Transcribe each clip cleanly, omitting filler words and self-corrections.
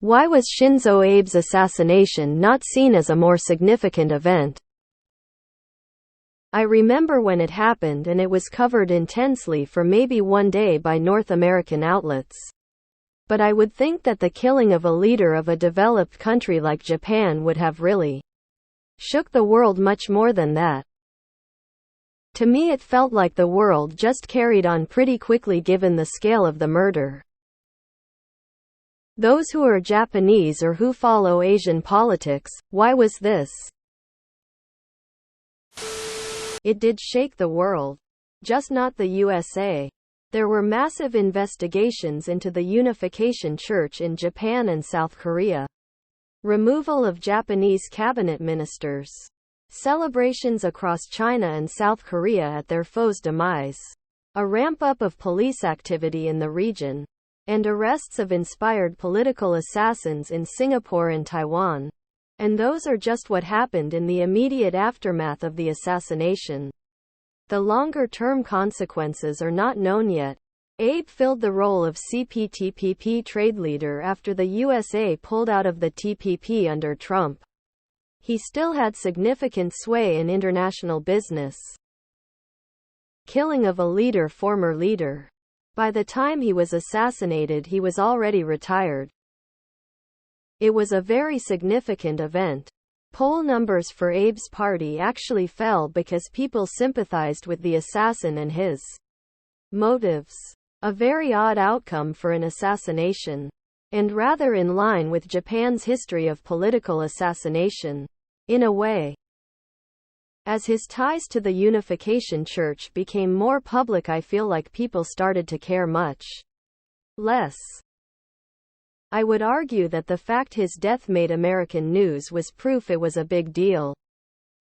Why was Shinzo Abe's assassination not seen as a more significant event? I remember when it happened and it was covered intensely for maybe one day by North American outlets. But I would think that the killing of a leader of a developed country like Japan would have really shook the world much more than that. To me it felt like the world just carried on pretty quickly given the scale of the murder. Those who are Japanese or who follow Asian politics, why was this? It did shake the world. Just not the USA. There were massive investigations into the Unification Church in Japan and South Korea. Removal of Japanese cabinet ministers. Celebrations across China and South Korea at their foes' demise. A ramp-up of police activity in the region. And arrests of inspired political assassins in Singapore and Taiwan. And those are just what happened in the immediate aftermath of the assassination. The longer-term consequences are not known yet. Abe filled the role of CPTPP trade leader after the USA pulled out of the TPP under Trump. He still had significant sway in international business. Killing of a leader, former leader. By the time he was assassinated, he was already retired. It was a very significant event. Poll numbers for Abe's party actually fell because people sympathized with the assassin and his motives. A very odd outcome for an assassination. And rather in line with Japan's history of political assassination. In a way. As his ties to the Unification Church became more public, I feel like people started to care much less. I would argue that the fact his death made American news was proof it was a big deal.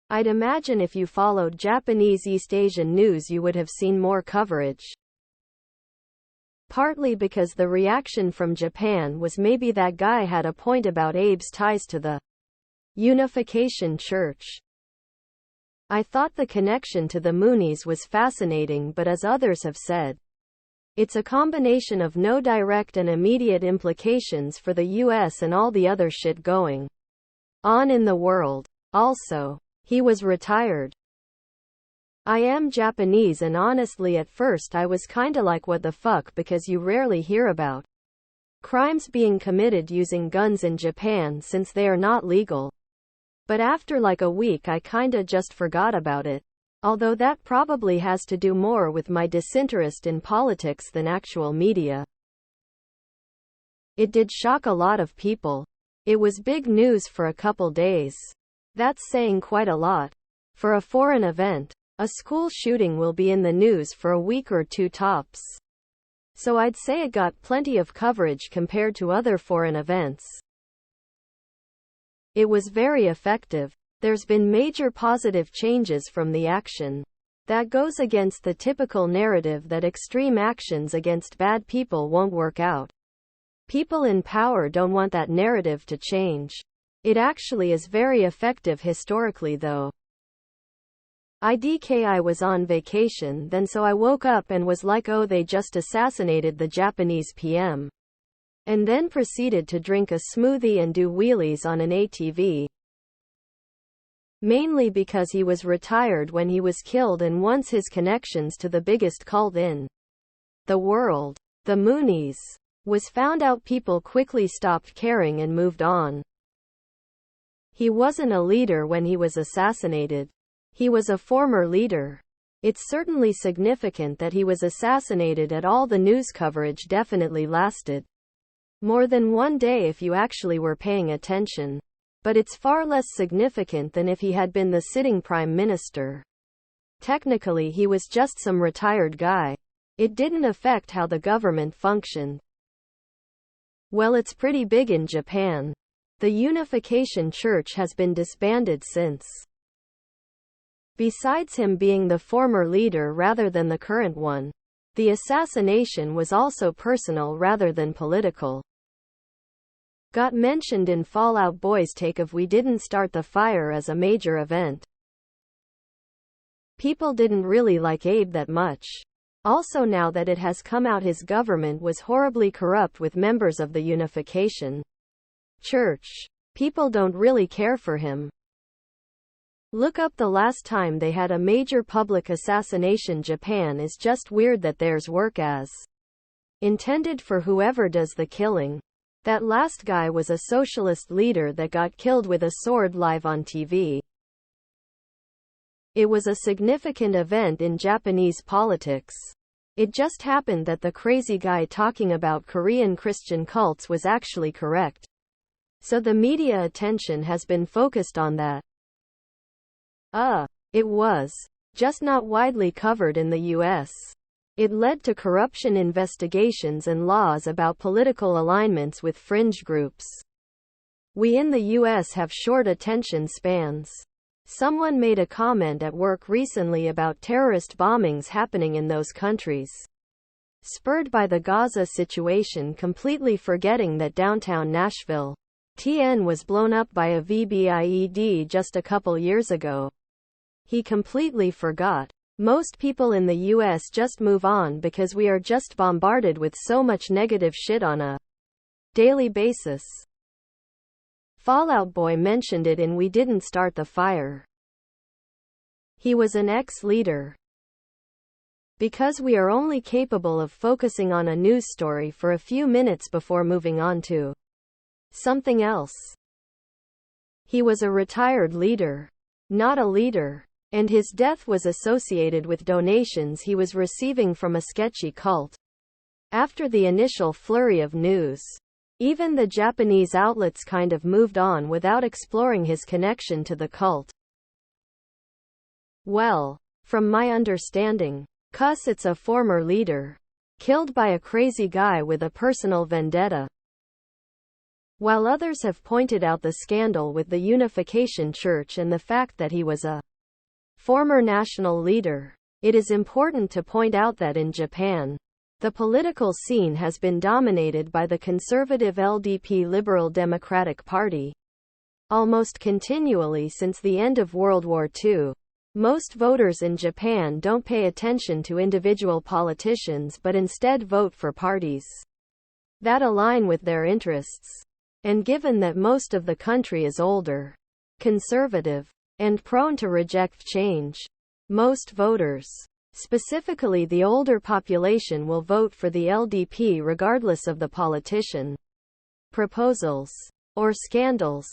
I'd imagine if you followed Japanese East Asian news you would have seen more coverage. Partly because the reaction from Japan was maybe that guy had a point about Abe's ties to the Unification Church. I thought the connection to the Moonies was fascinating, but as others have said, it's a combination of no direct and immediate implications for the US and all the other shit going on in the world. Also, he was retired. I am Japanese and honestly at first I was kinda like what the fuck, because you rarely hear about crimes being committed using guns in Japan since they are not legal. But after like a week I kinda just forgot about it. Although that probably has to do more with my disinterest in politics than actual media. It did shock a lot of people. It was big news for a couple days. That's saying quite a lot. For a foreign event, a school shooting will be in the news for a week or two tops. So I'd say it got plenty of coverage compared to other foreign events. It was very effective. There's been major positive changes from the action. That goes against the typical narrative that extreme actions against bad people won't work out. People in power don't want that narrative to change. It actually is very effective historically though. I was on vacation then, so I woke up and was like, oh, they just assassinated the Japanese PM. And then proceeded to drink a smoothie and do wheelies on an ATV. Mainly because he was retired when he was killed and once his connections to the biggest cult in the world, the Moonies, was found out, people quickly stopped caring and moved on. He wasn't a leader when he was assassinated. He was a former leader. It's certainly significant that he was assassinated at all. The news coverage definitely lasted more than one day if you actually were paying attention. But it's far less significant than if he had been the sitting prime minister. Technically he was just some retired guy. It didn't affect how the government functioned. Well, it's pretty big in Japan. The Unification Church has been disbanded since. Besides him being the former leader rather than the current one, the assassination was also personal rather than political. Got mentioned in Fall Out Boy's take of "We didn't start the fire" as a major event. People didn't really like Abe that much. Also, now that it has come out his government was horribly corrupt with members of the Unification church. People don't really care for him. Look up the last time they had a major public assassination. Japan is just weird that theirs work as intended for whoever does the killing. That last guy was a socialist leader that got killed with a sword live on TV. It was a significant event in Japanese politics. It just happened that the crazy guy talking about Korean Christian cults was actually correct. So the media attention has been focused on that. It was just not widely covered in the US. It led to corruption investigations and laws about political alignments with fringe groups. We in the US have short attention spans. Someone made a comment at work recently about terrorist bombings happening in those countries, spurred by the Gaza situation, completely forgetting that downtown Nashville, TN was blown up by a VBIED just a couple years ago. He completely forgot. Most people in the US just move on because we are just bombarded with so much negative shit on a daily basis. Fall Out Boy mentioned it in We Didn't Start the Fire. He was an ex-leader. Because we are only capable of focusing on a news story for a few minutes before moving on to something else. He was a retired leader, not a leader. And his death was associated with donations he was receiving from a sketchy cult. After the initial flurry of news, even the Japanese outlets kind of moved on without exploring his connection to the cult. Well, from my understanding, it's a former leader, killed by a crazy guy with a personal vendetta. While others have pointed out the scandal with the Unification Church and the fact that he was a former national leader, it is important to point out that in Japan, the political scene has been dominated by the conservative LDP Liberal Democratic Party almost continually since the end of World War II. Most voters in Japan don't pay attention to individual politicians but instead vote for parties that align with their interests. And given that most of the country is older, conservative, and prone to reject change, most voters, specifically the older population, will vote for the LDP regardless of the politician, proposals, or scandals.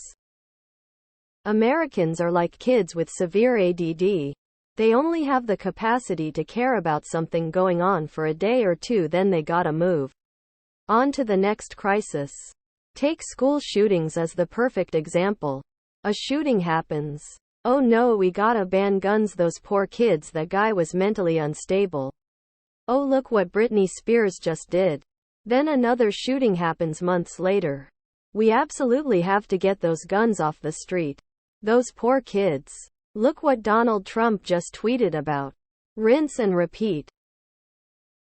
Americans are like kids with severe ADD. They only have the capacity to care about something going on for a day or two, then they gotta move on to the next crisis. Take school shootings as the perfect example. A shooting happens. Oh no, we gotta ban guns, those poor kids, that guy was mentally unstable. Oh look what Britney Spears just did. Then another shooting happens months later. We absolutely have to get those guns off the street. Those poor kids. Look what Donald Trump just tweeted about. Rinse and repeat.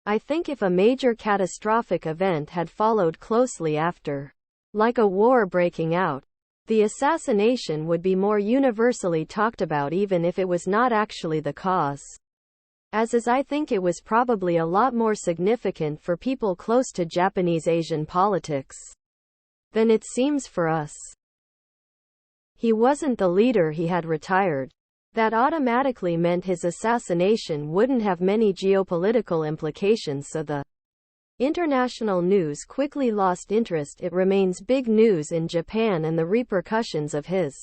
I think if a major catastrophic event had followed closely after, like a war breaking out, the assassination would be more universally talked about even if it was not actually the cause. I think it was probably a lot more significant for people close to Japanese Asian politics than it seems for us. He wasn't the leader, he had retired. That automatically meant his assassination wouldn't have many geopolitical implications, so the international news quickly lost interest. It remains big news in Japan, and the repercussions of his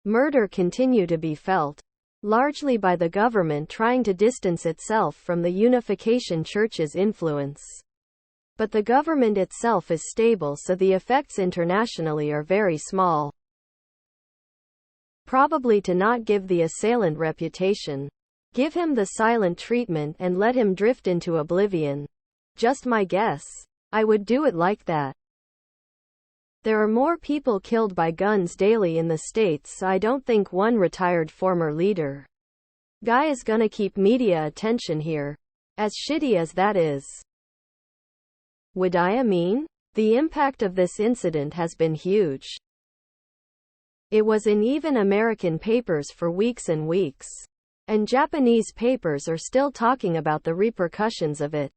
murder continue to be felt, largely by the government trying to distance itself from the Unification Church's influence. But the government itself is stable, so the effects internationally are very small. Probably to not give the assailant reputation. Give him the silent treatment and let him drift into oblivion. Just my guess. I would do it like that. There are more people killed by guns daily in the States, so I don't think one retired former leader guy is gonna keep media attention here. As shitty as that is. I mean, the impact of this incident has been huge. It was in even American papers for weeks and weeks. And Japanese papers are still talking about the repercussions of it.